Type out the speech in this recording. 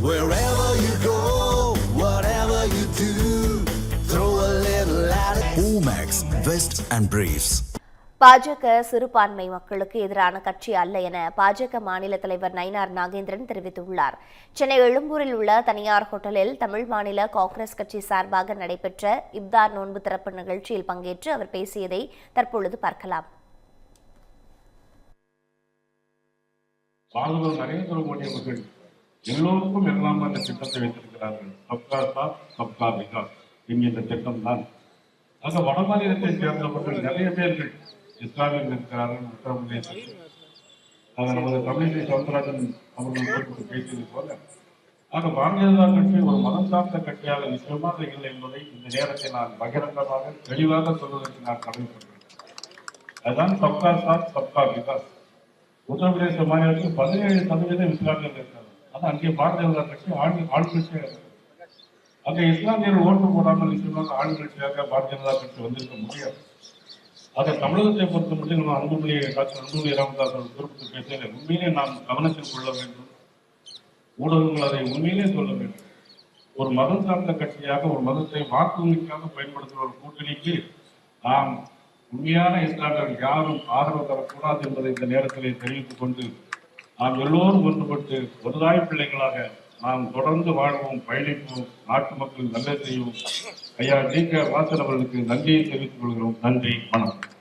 Wherever you go, whatever you do, throw a little at it. Omax, Vest and Briefs. பாஜக சிறுபான்மை மக்களுக்கு எதிரான கட்சி அல்ல என பாஜக மாநில தலைவர் நயினார் நாகேந்திரன் தெரிவித்துள்ளார். சென்னை எழும்பூரில் உள்ள தனியார் ஹோட்டலில் தமிழ் மாநில காங்கிரஸ் கட்சி சார்பாக நடைபெற்ற இப்தார் நோன்பு திறப்பு நிகழ்ச்சியில் பங்கேற்று அவர் பேசியதை தற்பொழுது பார்க்கலாம். நரேந்திர மோடி அவர்கள் எல்லோருக்கும் எல்லாம் அந்த திட்டத்தை வைத்திருக்கிறார்கள். சப்கா சாத் சப்கா விகாஸ் என்கின்ற திட்டம் தான். ஆக வட மாநிலத்தை சேர்ந்தவர்கள் நிறைய பேர்கள் இஸ்லாமியர்கள் இருக்கிறார்கள். உத்தரப்பிரதேசத்தில் நமது தமிழிசை சவுந்தரராஜன் அவர்கள் குறிப்பிட்டு பேசியது போல ஆக பாரதிய ஜனதா கட்சி ஒரு மதம் சார்ந்த கட்சியாக நிச்சயமாக இல்லை என்பதை இந்த நேரத்தை நான் பகிரங்கமாக தெளிவாக சொல்வதற்கு நான் கடமைப்பட்டேன். அதுதான் சப்கா சாத் சப்கா விகாஸ். உத்தரப்பிரதேச மாநிலத்தில் 17% இஸ்லாமியர்கள் இருக்கிறார்கள். ஆனால் அங்கே பாரதிய ஜனதா கட்சி ஆளுங்கட்சியாக இருக்கிறது. அங்கே இஸ்லாமியர்கள் ஓட்டு போடாமல் நிச்சயமாக ஆளுங்கட்சியாக பாரதிய ஜனதா கட்சி வந்திருக்க முடியாது. ஆக தமிழகத்தை பொறுத்த மட்டும் நம்ம அன்புமணி ராமதாஸ் குறிப்பிட்டு பேசல உண்மையிலே நாம் கவனத்தில் கொள்ள வேண்டும். ஊடகங்கள் அதை உண்மையிலே சொல்ல வேண்டும். ஒரு மதம் சார்ந்த கட்சியாக ஒரு மதத்தை வாக்குறுதிக்காக பயன்படுத்துகிற ஒரு கூட்டணிக்கு நாம் உண்மையான இஸ்லாமியர்கள் யாரும் ஆதரவு தரக்கூடாது என்பதை இந்த நேரத்திலே தெரிவித்துக் கொண்டு நாம் எல்லோரும் ஒன்றுபட்டு ஒருதாய் பிள்ளைகளாக நாம் தொடர்ந்து வாழ்வோம், பயணிப்போம், நாட்டு மக்கள் நல்ல செய்வோம். ஐயா டி.கே. வாசன் அவர்களுக்கு நன்றியை தெரிவித்துக் கொள்கிறோம். நன்றி, வணக்கம்.